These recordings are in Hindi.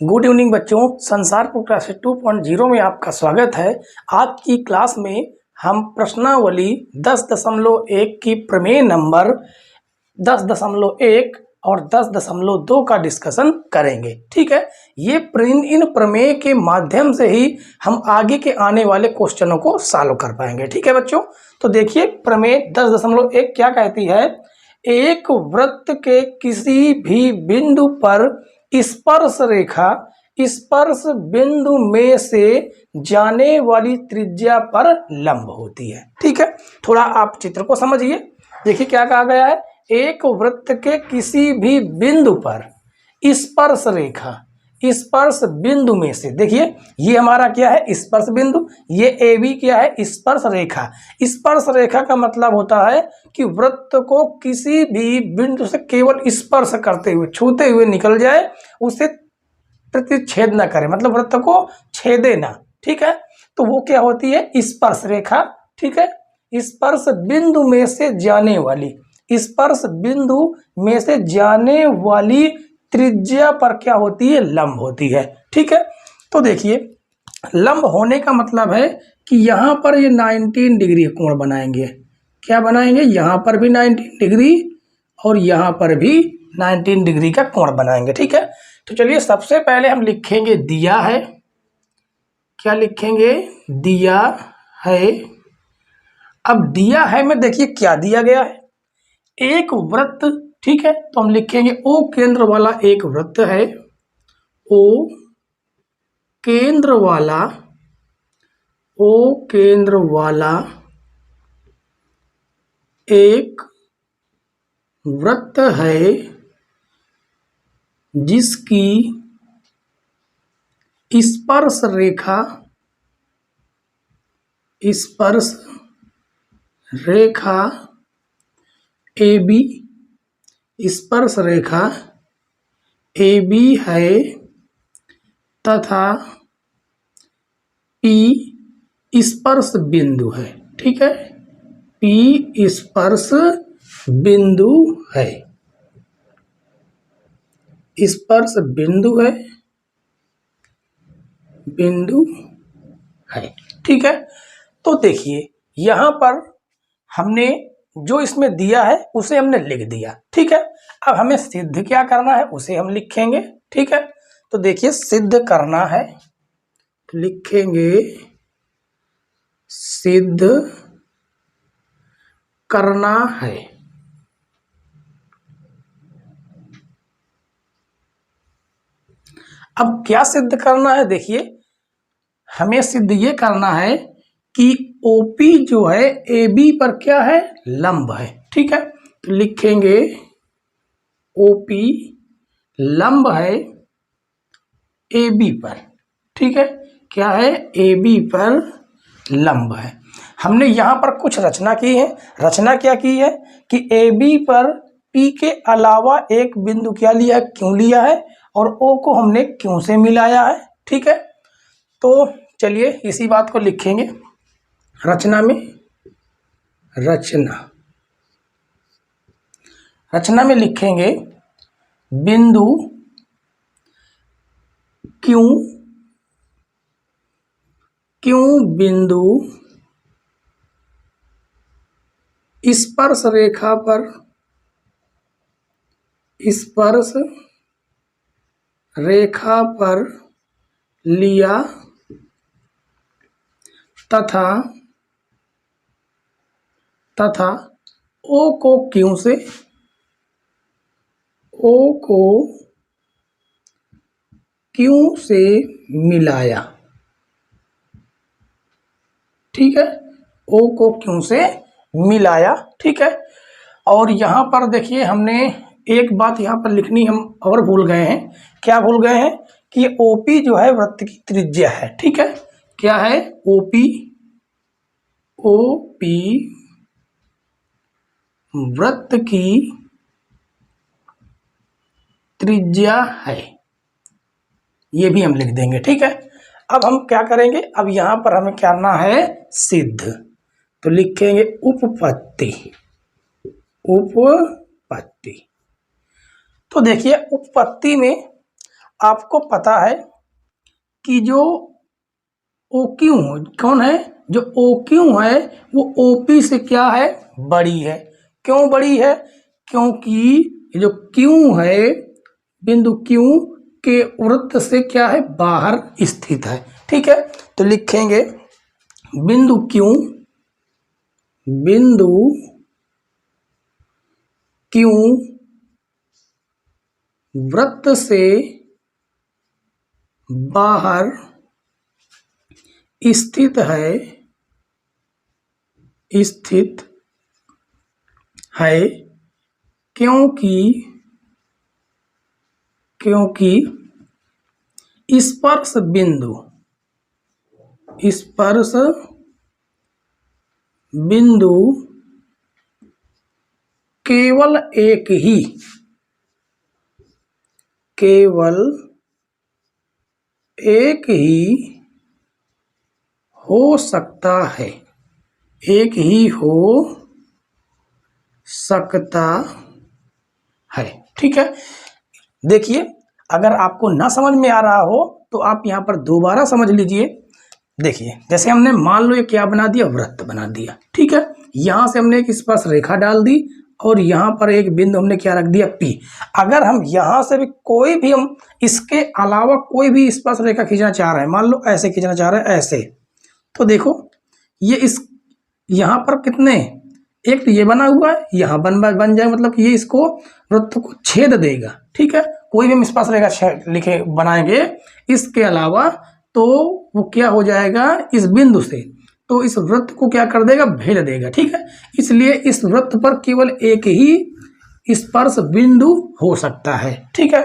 गुड इवनिंग बच्चों, संसारपुर क्लास 2.0 में आपका स्वागत है। आज की क्लास में हम प्रश्नावली 10.1 की प्रमेय नंबर 10.1 और 10.2 का डिस्कशन करेंगे। ठीक है, ये इन प्रमेय के माध्यम से ही हम आगे के आने वाले क्वेश्चनों को सॉल्व कर पाएंगे। ठीक है बच्चों, तो देखिए प्रमेय 10.1 क्या कहती है। एक वृत्त के किसी भी बिंदु पर स्पर्श रेखा स्पर्श बिंदु में से जाने वाली त्रिज्या पर लंब होती है। ठीक है, थोड़ा आप चित्र को समझिए। देखिए क्या कहा गया है, एक वृत्त के किसी भी बिंदु पर स्पर्श रेखा स्पर्श बिंदु में से, देखिए ये हमारा क्या है स्पर्श बिंदु, ये ए बी क्या है स्पर्श रेखा। स्पर्श रेखा का मतलब होता है कि वृत्त को किसी भी बिंदु से केवल स्पर्श करते हुए छूते हुए निकल जाए, उसे प्रतिच्छेद न करे, मतलब वृत्त को छेदे ना। ठीक है, तो वो क्या होती है स्पर्श रेखा। ठीक है, स्पर्श बिंदु में से जाने वाली स्पर्श बिंदु में से जाने वाली त्रिज्या पर क्या होती है लंब होती है। ठीक है, तो देखिए लंब होने का मतलब है कि यहाँ पर ये 19 डिग्री कोण बनाएंगे। क्या बनाएंगे, यहाँ पर भी 19 डिग्री और यहाँ पर भी 19 डिग्री का कोण बनाएंगे। ठीक है, तो चलिए सबसे पहले हम लिखेंगे दिया है। क्या लिखेंगे, दिया है। अब दिया है में देखिए क्या दिया गया है, एक वृत्त। ठीक है, तो हम लिखेंगे ओ केंद्र वाला एक वृत्त है। ओ केंद्र वाला एक वृत्त है जिसकी स्पर्श रेखा ए बी स्पर्श रेखा ए बी है तथा पी स्पर्श बिंदु है। ठीक है, पी स्पर्श बिंदु है, स्पर्श बिंदु है। ठीक है, तो देखिए यहां पर हमने जो इसमें दिया है उसे हमने लिख दिया। ठीक है, अब हमें सिद्ध क्या करना है उसे हम लिखेंगे। ठीक है, तो देखिए सिद्ध करना है, तो लिखेंगे सिद्ध करना है। अब क्या सिद्ध करना है, देखिए हमें सिद्ध ये करना है कि OP जो है AB पर क्या है लंब है। ठीक है, तो लिखेंगे OP लंब है AB पर। ठीक है, क्या है AB पर लंब है। हमने यहाँ पर कुछ रचना की है। रचना क्या की है कि AB पर P के अलावा एक बिंदु क्या लिया है, क्यों लिया है, और O को हमने क्यों से मिलाया है। ठीक है, तो चलिए इसी बात को लिखेंगे रचना में। रचना में लिखेंगे बिंदु क्यों बिंदु स्पर्श रेखा पर लिया तथा O को क्यों से मिलाया। ठीक है, O को क्यों से मिलाया। ठीक है, और यहाँ पर देखिए हमने एक बात यहाँ पर लिखनी हम और भूल गए हैं। क्या भूल गए हैं कि OP जो है वृत्त की त्रिज्या है। ठीक है, क्या है OP वृत्त की त्रिज्या है, ये भी हम लिख देंगे। ठीक है, अब हम क्या करेंगे, अब यहां पर हमें क्या करना है सिद्ध, तो लिखेंगे उपपत्ति। तो देखिए उपपत्ति में आपको पता है कि जो ओ क्यू कौन है, जो ओ क्यू है वो ओपी से क्या है, बड़ी है। क्यों बड़ी है? क्योंकि जो क्यू है, बिंदु क्यू के वृत्त से क्या है, बाहर स्थित है। ठीक है, तो लिखेंगे बिंदु क्यू, बिंदु क्यू वृत्त से बाहर स्थित है, स्थित है, क्योंकि स्पर्श बिंदु, स्पर्श बिंदु केवल एक ही, केवल एक ही हो सकता है, एक ही हो सकता है। ठीक है, देखिए अगर आपको ना समझ में आ रहा हो तो आप यहां पर दोबारा समझ लीजिए। देखिए जैसे हमने मान लो ये क्या बना दिया, वृत्त बना दिया। ठीक है, यहां से हमने एक स्पर्श रेखा डाल दी और यहां पर एक बिंदु हमने क्या रख दिया, P। अगर हम यहां से भी कोई भी, हम इसके अलावा कोई भी स्पर्श रेखा खींचना चाह रहे हैं, मान लो ऐसे खींचना चाह रहे हैं, ऐसे, तो देखो ये इस यहां पर कितने, एक तो ये बना हुआ है, यहाँ बन जाए, मतलब कि ये इसको वृत्त को छेद देगा। ठीक है, कोई भी हम स्पर्श रेखा लिखे बनाएंगे इसके अलावा, तो वो क्या हो जाएगा, इस बिंदु से तो इस वृत्त को क्या कर देगा, भेद देगा। ठीक है, इसलिए इस वृत्त पर केवल एक ही स्पर्श बिंदु हो सकता है। ठीक है,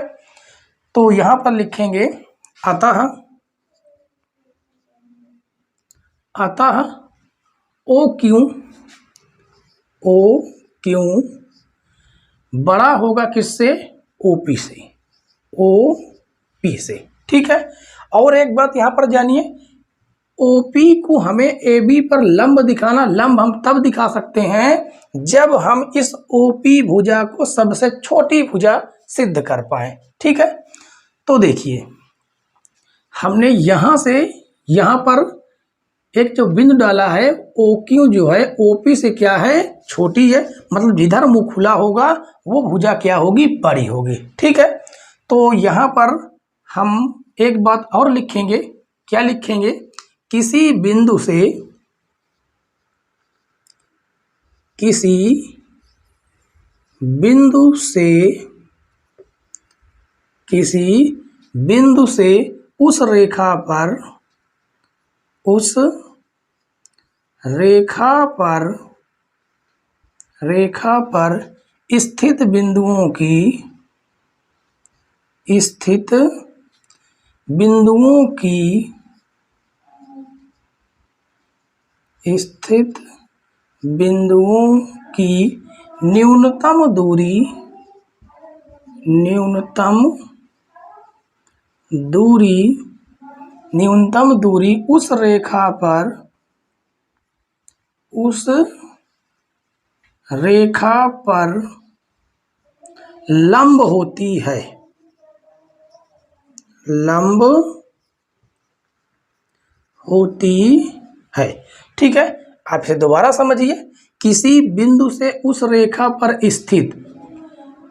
तो यहां पर लिखेंगे अतः ओ क्यू बड़ा होगा किससे, ओपी से, ओपी से। ठीक है, और एक बात यहां पर जानिए, ओपी को हमें एबी पर लंब दिखाना, लंब हम तब दिखा सकते हैं जब हम इस ओपी भुजा को सबसे छोटी भुजा सिद्ध कर पाए। ठीक है, तो देखिए हमने यहां से यहां पर एक जो बिंदु डाला है, ओ क्यू जो है ओपी से क्या है, छोटी है, मतलब जिधर मुंह खुला होगा वो भुजा क्या होगी, बड़ी होगी। ठीक है, तो यहां पर हम एक बात और लिखेंगे, क्या लिखेंगे, किसी बिंदु से, किसी बिंदु से, किसी बिंदु से उस रेखा पर, उस रेखा पर स्थित बिंदुओं की, स्थित बिंदुओं की, स्थित बिंदुओं की न्यूनतम दूरी, न्यूनतम दूरी उस रेखा पर, उस रेखा पर लंब होती है, लंब होती है। ठीक है, आप इसे दोबारा समझिए, किसी बिंदु से उस रेखा पर स्थित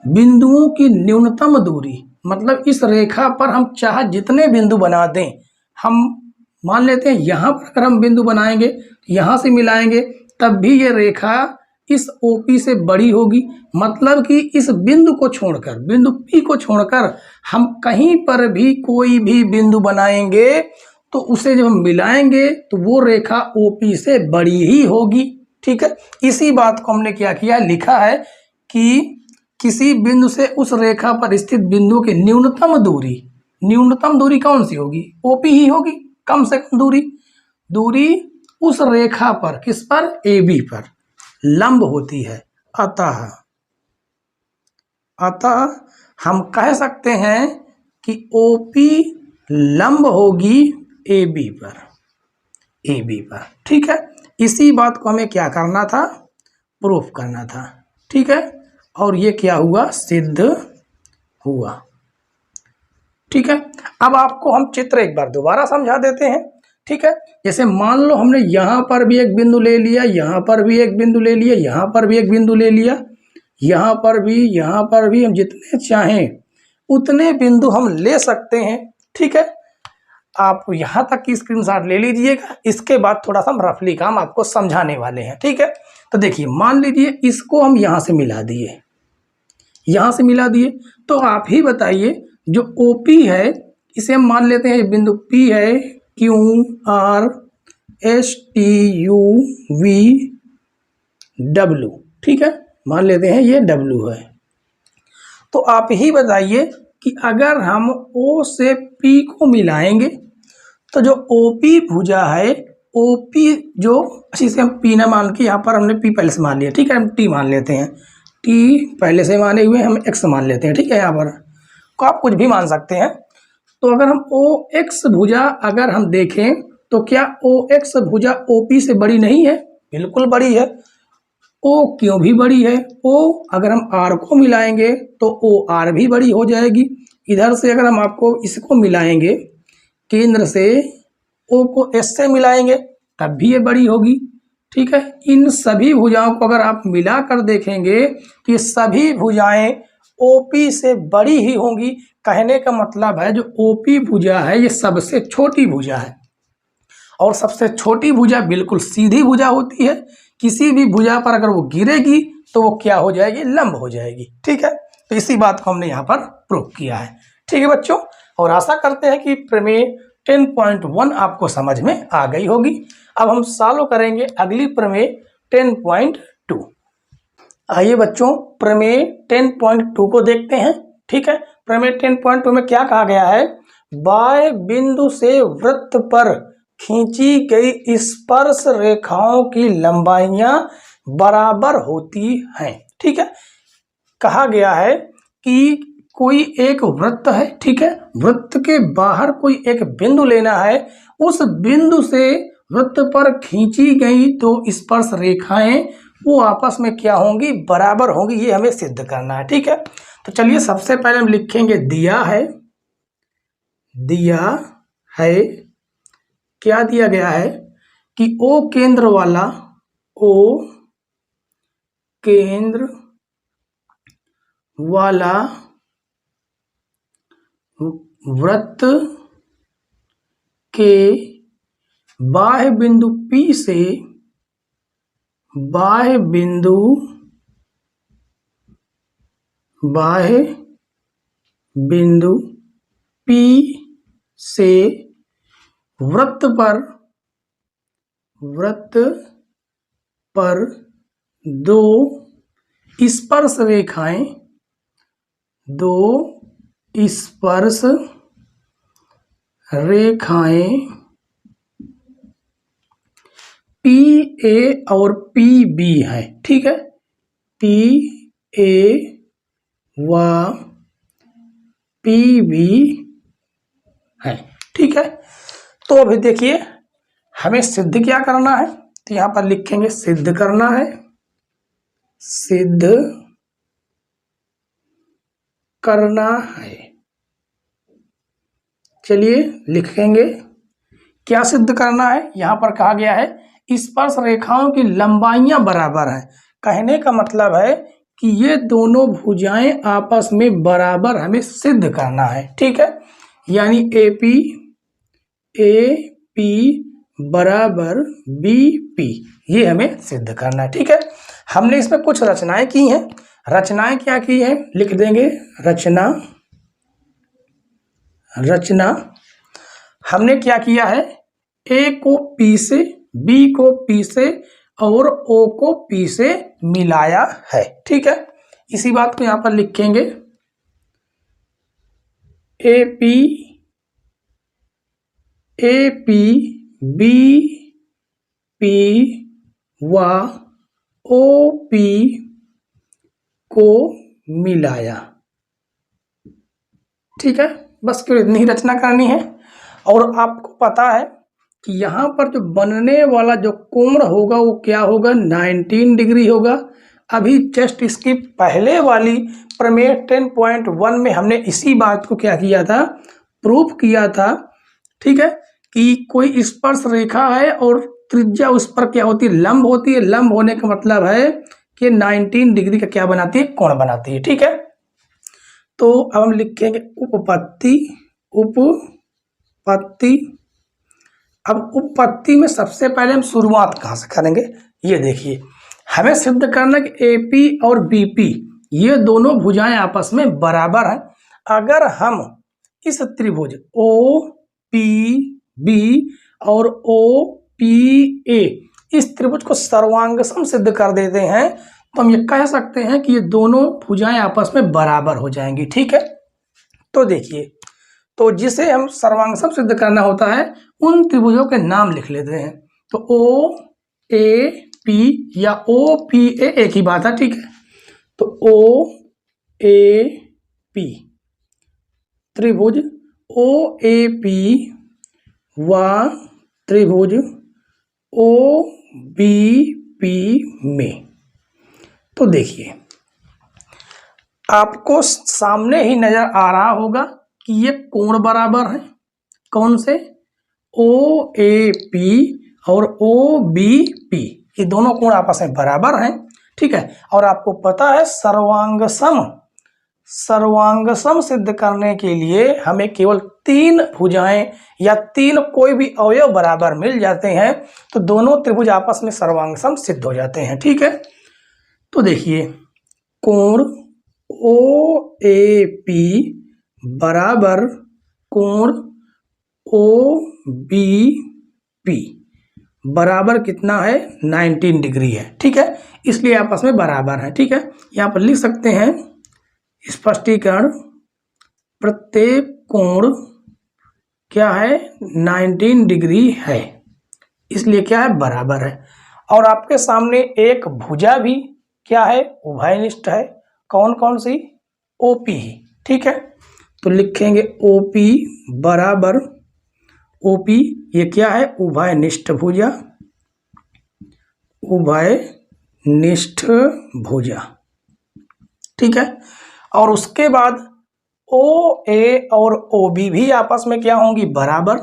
बिंदुओं की न्यूनतम दूरी, मतलब इस रेखा पर हम चाहे जितने बिंदु बना दें, हम मान लेते हैं यहां पर अगर हम बिंदु बनाएंगे, यहां से मिलाएंगे, तब भी ये रेखा इस ओपी से बड़ी होगी। मतलब कि इस बिंदु को छोड़कर, बिंदु पी को छोड़कर हम कहीं पर भी कोई भी बिंदु बनाएंगे तो उसे जब हम मिलाएंगे तो वो रेखा ओपी से बड़ी ही होगी। ठीक है, इसी बात को हमने क्या किया, लिखा है कि किसी बिंदु से उस रेखा पर स्थित बिंदु की न्यूनतम दूरी कौन सी होगी, ओपी ही होगी, कम से कम दूरी उस रेखा पर, किस पर, एबी पर लंब होती है। अतः हम कह सकते हैं कि ओपी लंब होगी एबी पर। ठीक है, इसी बात को हमें क्या करना था, प्रूफ करना था। ठीक है, और ये क्या हुआ, सिद्ध हुआ। ठीक है। अब आपको हम चित्र एक बार दोबारा समझा देते हैं, ठीक है। जैसे मान लो हमने यहाँ पर भी एक बिंदु ले लिया, यहाँ पर भी एक बिंदु ले लिया, यहाँ पर भी एक बिंदु ले लिया, यहाँ पर भी हम जितने चाहें उतने बिंदु हम ले सकते हैं, ठीक है। आप यहाँ तक की स्क्रीनशॉट ले लीजिएगा। इसके बाद थोड़ा सा हम रफली काम आपको समझाने वाले हैं, ठीक है। तो देखिए, मान लीजिए इसको हम यहाँ से मिला दिए, यहाँ से मिला दिए, तो आप ही बताइए जो OP है इसे हम मान लेते हैं बिंदु P है, QR S T U V W, ठीक है, मान लेते हैं ये W है। तो आप ही बताइए कि अगर हम O से P को मिलाएंगे तो जो OP भुजा है, OP जो अच्छी से हम P ना मान के, यहाँ पर हमने P पहले से मान लिया, ठीक है, हम T मान लेते हैं, T पहले से माने हुए हम X मान लेते हैं, ठीक है। यहाँ पर को आप कुछ भी मान सकते हैं। तो अगर हम OX भुजा अगर हम देखें तो क्या OX भुजा OP से बड़ी नहीं है? बिल्कुल बड़ी है। O क्यों भी बड़ी है? O अगर हम R को मिलाएंगे तो OR भी बड़ी हो जाएगी। इधर से अगर हम आपको इसको मिलाएंगे, केंद्र से O को S से मिलाएंगे तब भी ये बड़ी होगी, ठीक है। इन सभी भुजाओं को अगर आप मिला कर देखेंगे तो ये सभी भुजाएं OP से बड़ी ही होंगी। कहने का मतलब है जो OP भुजा है ये सबसे छोटी भुजा है, और सबसे छोटी भुजा बिल्कुल सीधी भुजा होती है। किसी भी भुजा पर अगर वो गिरेगी तो वो क्या हो जाएगी? लंब हो जाएगी, ठीक है। तो इसी बात को हमने यहाँ पर प्रूव किया है, ठीक है बच्चों। और आशा करते हैं कि प्रमेय 10.1 आपको समझ में आ गई होगी। अब हम सॉल्व करेंगे अगली प्रमेय 10.2। आइए बच्चों, प्रमेय 10.2 को देखते हैं, ठीक है। प्रमेय 10.2 में क्या कहा गया है? बाह्य बिंदु से वृत्त पर खींची गई स्पर्श रेखाओं की लंबाइयां बराबर होती हैं, ठीक है। कहा गया है कि कोई एक वृत्त है, ठीक है, वृत्त के बाहर कोई एक बिंदु लेना है, उस बिंदु से वृत्त पर खींची गई दो स्पर्श रेखाएं वो आपस में क्या होंगी? बराबर होंगी। ये हमें सिद्ध करना है, ठीक है। तो चलिए सबसे पहले हम लिखेंगे दिया है क्या दिया गया है कि O केंद्र वाला वृत्त के बाह्य बिंदु P से बाह्य बिंदु P से वृत्त पर दो स्पर्श रेखाएं PA और PB है, ठीक है, PA व PB है, ठीक है। तो अभी देखिए हमें सिद्ध क्या करना है, तो यहां पर लिखेंगे सिद्ध करना है, चलिए लिखेंगे क्या सिद्ध करना है। यहां पर कहा गया है स्पर्श रेखाओं की लंबाइयां बराबर हैं। कहने का मतलब है कि ये दोनों भुजाएं आपस में बराबर हमें सिद्ध करना है, ठीक है। यानी AP बराबर BP, ये हमें सिद्ध करना है, ठीक है। हमने इसमें कुछ रचनाएं की हैं। रचनाएं क्या की हैं? लिख देंगे रचना हमने क्या किया है? A को P से, B को P से और O को P से मिलाया है, ठीक है। इसी बात को यहां पर लिखेंगे AP BP व OP को मिलाया, ठीक है। बस केवल इतनी ही रचना करनी है। और आपको पता है कि यहाँ पर जो बनने वाला जो कोण होगा वो क्या होगा? 19 डिग्री होगा। अभी जस्ट इसकी पहले वाली प्रमेय 10.1 में हमने इसी बात को क्या किया था, प्रूफ किया था, ठीक है, कि कोई स्पर्श रेखा है और त्रिज्या उस पर क्या होती है, लंब होती है। लंब होने का मतलब है कि 19 डिग्री का क्या बनाती है, कोण बनाती है, ठीक है। तो अब हम लिखेंगे उपपत्ति। अब उपपत्ति में सबसे पहले हम शुरुआत कहाँ से करेंगे, ये देखिए, हमें सिद्ध करना कि एपी और बीपी ये दोनों भुजाएं आपस में बराबर हैं। अगर हम इस त्रिभुज ओ पी बी और ओ पी ए इस त्रिभुज को सर्वांगसम सिद्ध कर देते हैं तो हम ये कह सकते हैं कि ये दोनों भुजाएं आपस में बराबर हो जाएंगी, ठीक है। तो देखिए, तो जिसे हम सर्वांगसम सिद्ध करना होता है उन त्रिभुजों के नाम लिख लेते हैं। तो ओ ए पी या ओ पी ए एक ही बात है, ठीक है। तो ओ ए पी त्रिभुज ओ ए पी व त्रिभुज ओ बी पी में, तो देखिए आपको सामने ही नजर आ रहा होगा कि ये कोण बराबर है। कौन से, ओ ए पी और ओ बी पी, ये दोनों कोण आपस में बराबर हैं, ठीक है। और आपको पता है सर्वांगसम सिद्ध करने के लिए हमें केवल 3 भुजाएं या 3 कोई भी अवयव बराबर मिल जाते हैं तो दोनों त्रिभुज आपस में सर्वांगसम सिद्ध हो जाते हैं, ठीक है। तो देखिए, कोण ओ ए पी बराबर कोण ओ बी पी बराबर कितना है, 19 डिग्री है, ठीक है। इसलिए आपस में बराबर है, ठीक है। यहाँ पर लिख सकते हैं स्पष्टीकरण, प्रत्येक कोण क्या है, 19 डिग्री है, इसलिए क्या है, बराबर है। और आपके सामने एक भुजा भी क्या है, उभयनिष्ठ है। कौन कौन सी, ओपी ही, ठीक है। तो लिखेंगे ओपी बराबर, ओपी ये क्या है, उभयनिष्ठ भुजा, उभयनिष्ठ भुजा, ठीक है। और उसके बाद ओ ए और ओ बी भी आपस में क्या होंगी, बराबर।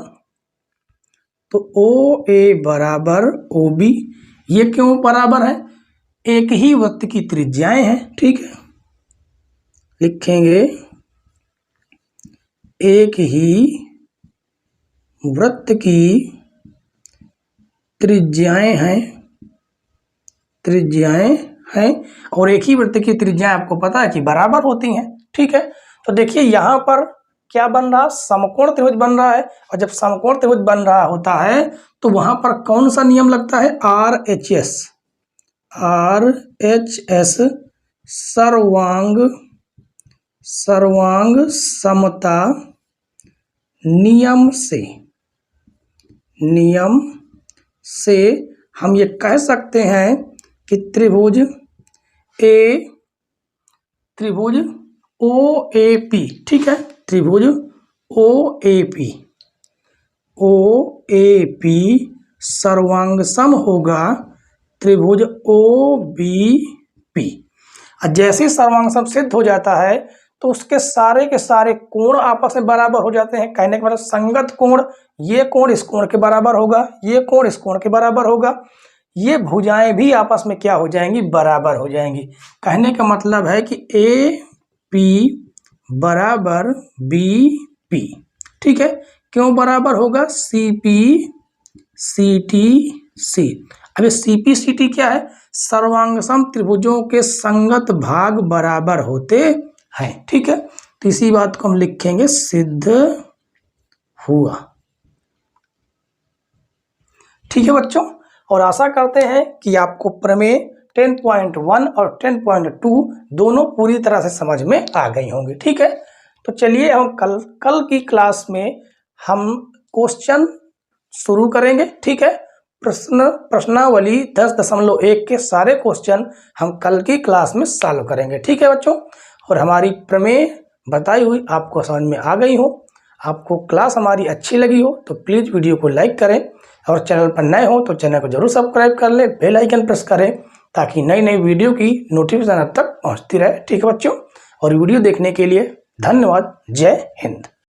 तो ओ ए बराबर ओ बी, ये क्यों बराबर है, एक ही वृत्त की त्रिज्याएं हैं, ठीक है। लिखेंगे एक ही वृत्त की त्रिज्याएं हैं और एक ही वृत्त की त्रिज्याएं आपको पता है कि बराबर होती हैं, ठीक है। तो देखिए यहाँ पर क्या बन रहा, समकोण त्रिभुज बन रहा है। और जब समकोण त्रिभुज बन रहा होता है तो वहां पर कौन सा नियम लगता है, RHS सर्वांग समता नियम से हम ये कह सकते हैं कि त्रिभुज ओ ए पी, ठीक है, त्रिभुज ओ ए पी सर्वांगसम होगा त्रिभुज ओ बी पी। जैसे सर्वांगसम सिद्ध हो जाता है तो उसके सारे के सारे कोण आपस में बराबर हो जाते हैं। कहने का मतलब संगत कोण, ये कोण इस कोण के बराबर होगा, ये कोण इस कोण के बराबर होगा, ये भुजाएं भी आपस में क्या हो जाएंगी, बराबर हो जाएंगी। कहने का मतलब है कि ए पी बराबर बी पी, ठीक है। क्यों बराबर होगा, C P C T C. अब सी पी सी टी क्या है, सर्वांगसम त्रिभुजों के संगत भाग बराबर होते हैं, ठीक है। तो इसी बात को हम लिखेंगे सिद्ध हुआ, ठीक है बच्चों। और आशा करते हैं कि आपको प्रमेय 10.1 और 10.2 दोनों पूरी तरह से समझ में आ गई होंगी, ठीक है। तो चलिए हम कल की क्लास में हम क्वेश्चन शुरू करेंगे, ठीक है। प्रश्नावली 10.1 के सारे क्वेश्चन हम कल की क्लास में सॉल्व करेंगे, ठीक है बच्चों। और हमारी प्रमेय बताई हुई आपको समझ में आ गई हो, आपको क्लास हमारी अच्छी लगी हो तो प्लीज़ वीडियो को लाइक करें और चैनल पर नए हो तो चैनल को जरूर सब्सक्राइब कर लें, बेल आइकन प्रेस करें ताकि नई नई वीडियो की नोटिफिकेशन अब तक पहुंचती रहे। ठीक है बच्चों, और वीडियो देखने के लिए धन्यवाद। जय हिंद।